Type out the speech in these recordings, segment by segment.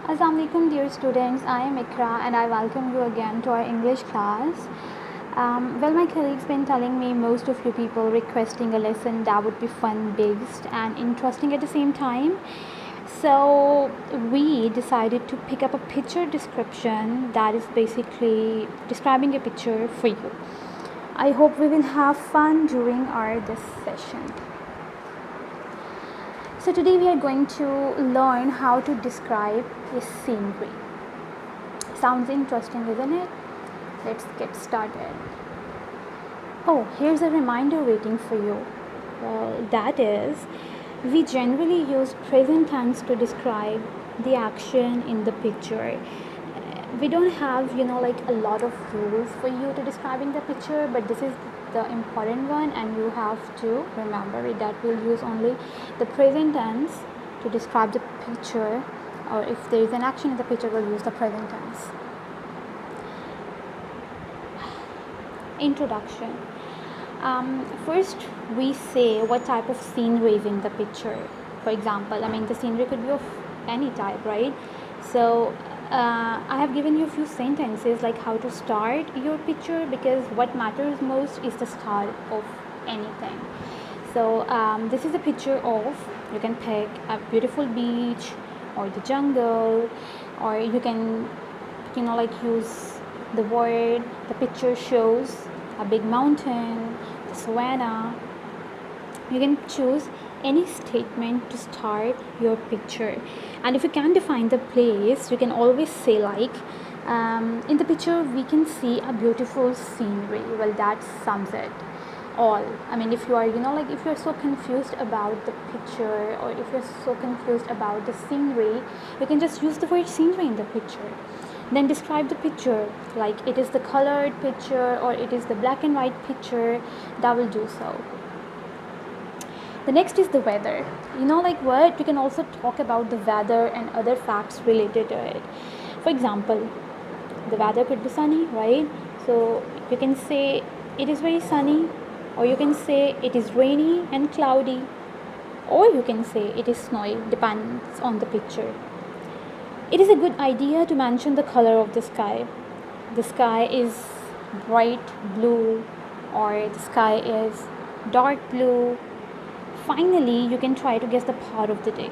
Assalamualaikum dear students, I am Ikra and I welcome you again to our English class. My colleagues been telling me most of you people requesting a lesson that would be fun based and interesting at the same time. So we decided to pick up a picture description that is basically describing a picture for you. I hope we will have fun during our this session. So today we are going to learn how to describe a scenery. Sounds interesting, isn't it? Let's get started. Oh, here's a reminder waiting for you. That is, we generally use present tense to describe the action in the picture. We don't have, like a lot of rules for you to describing the picture, but this is the important one and you have to remember it, that we'll use only the present tense to describe the picture, or if there is an action in the picture, we'll use the present tense. Introduction. First, we say what type of scenery is in the picture. For example, the scenery could be of any type, right? So I have given you a few sentences like how to start your picture, because what matters most is the start of anything. So this is a picture of, you can pick a beautiful beach or the jungle, or you can use the word the picture shows a big mountain, the savanna. You can choose any statement to start your picture, and if you can define the place, you can always say like in the picture we can see a beautiful scenery. Well, that sums it all. If you are if you're so confused about the picture, or if you're so confused about the scenery, you can just use the word scenery in the picture. Then describe the picture, like it is the colored picture or it is the black and white picture. That will do so. The next is the weather. You can also talk about the weather and other facts related to it. For example, the weather could be sunny, right? So you can say it is very sunny, or you can say it is rainy and cloudy, or you can say it is snowy, depends on the picture. It is a good idea to mention the color of the sky. The sky is bright blue, or the sky is dark blue. Finally, you can try to guess the part of the day.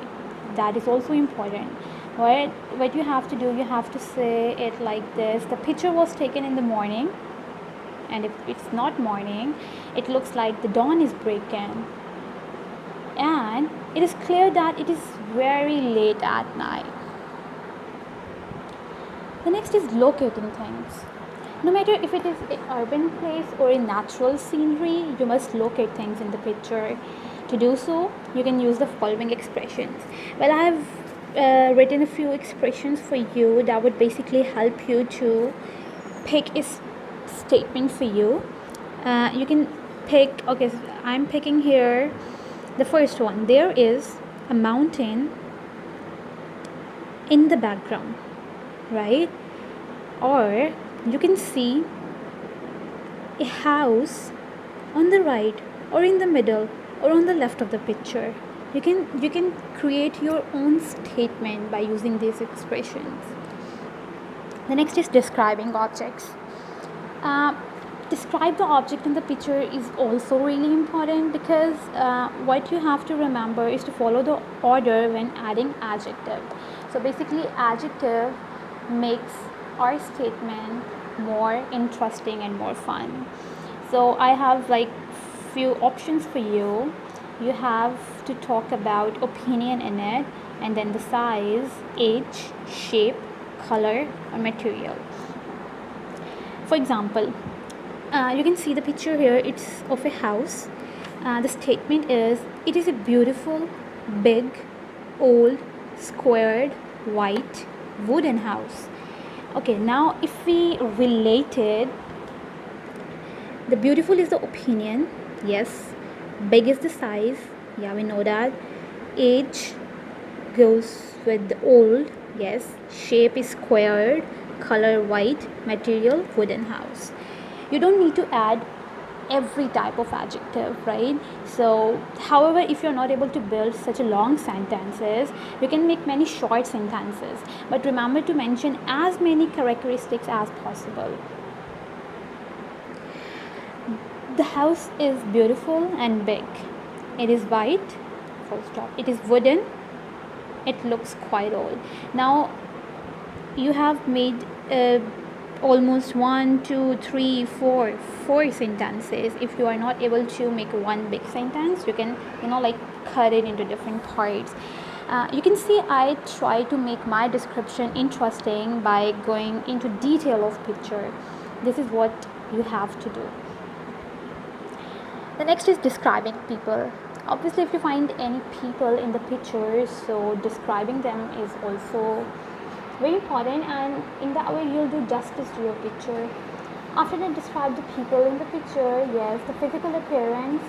That is also important. What you have to do, you have to say it like this: the picture was taken in the morning, and if it's not morning, it looks like the dawn is breaking, and it is clear that it is very late at night. The next is locating things. No matter if it is an urban place or a natural scenery, you must locate things in the picture. To do so, you can use the following expressions. Well, I have written a few expressions for you that would basically help you to pick a statement for you. You can pick, okay, so I'm picking here the first one. There is a mountain in the background, right? Or you can see a house on the right, or in the middle, or on the left of the picture. You can create your own statement by using these expressions. The next is describing objects. Describe the object in the picture is also really important, because what you have to remember is to follow the order when adding adjective. So basically, adjective makes our statement more interesting and more fun. So I have like few options for you. You have to talk about opinion in it, and then the size, age, shape, color, or material. For example, you can see the picture here. It's of a house. The statement is, it is a beautiful, big, old, squared, white, wooden house. Okay, now if we related, the beautiful is the opinion, yes. Big is the size, yeah, we know that. Age goes with the old, yes. Shape is squared, color white, material wooden house. You don't need to add every type of adjective, right? So however, if you're not able to build such a long sentences, you can make many short sentences, but remember to mention as many characteristics as possible. The house is beautiful and big. It is white, full stop. It is wooden. It looks quite old. Now you have made almost 4 sentences. If you are not able to make one big sentence, you can like cut it into different parts. You can see I try to make my description interesting by going into detail of picture. This is what you have to do. The next is describing people. Obviously, if you find any people in the picture, so describing them is also very important, and in that way you'll do justice to your picture. After that, describe the people in the picture. Yes, the physical appearance,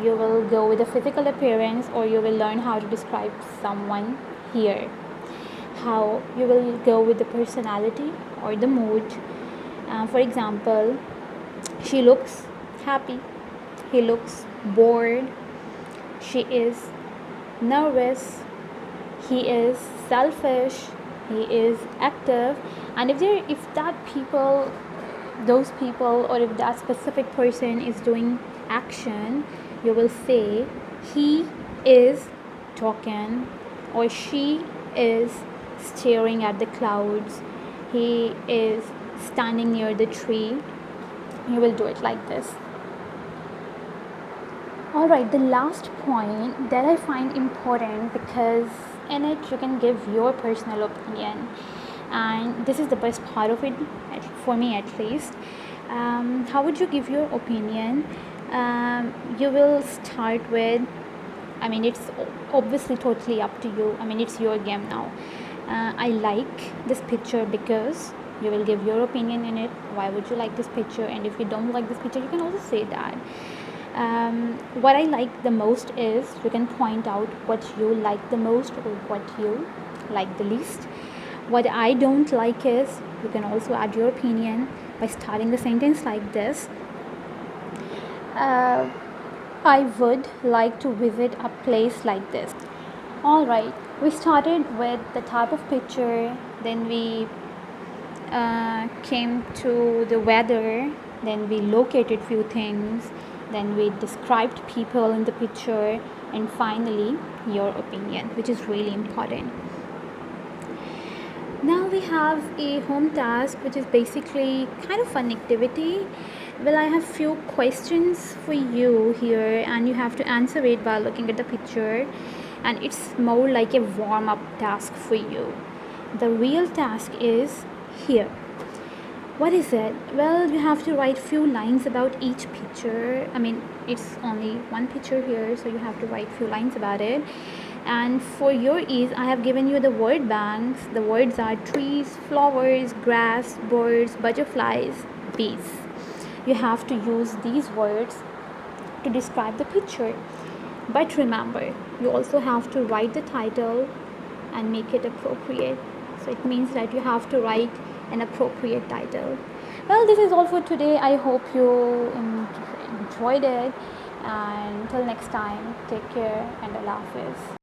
you will go with the physical appearance, or you will learn how to describe someone here. How you will go with the personality or the mood. For example, she looks happy, he looks bored, she is nervous, he is selfish, he is active. And if those people, or if that specific person is doing action, you will say he is talking, or she is staring at the clouds, he is standing near the tree. You will do it like this. Alright, the last point that I find important, because in it you can give your personal opinion, and this is the best part of it, for me at least. How would you give your opinion? You will start with, it's obviously totally up to you. It's your game now. I like this picture because, you will give your opinion in it. Why would you like this picture? And if you don't like this picture, you can also say that. What I like the most is, you can point out what you like the most or what you like the least. What I don't like is, you can also add your opinion by starting the sentence like this. I would like to visit a place like this. Alright, we started with the type of picture, then we came to the weather, then we located few things, then we described people in the picture, and finally your opinion, which is really important. Now we have a home task, which is basically kind of fun activity. Well, I have few questions for you here, and you have to answer it by looking at the picture, and it's more like a warm-up task for you. The real task is here. What is it? Well, you have to write few lines about each picture. It's only one picture here, so you have to write few lines about it. And for your ease, I have given you the word banks. The words are trees, flowers, grass, birds, butterflies, bees. You have to use these words to describe the picture. But remember, you also have to write the title and make it appropriate. So it means that you have to write an appropriate title. Well, this is all for today. I hope you enjoyed it, and until next time, take care, and Allah Hafiz.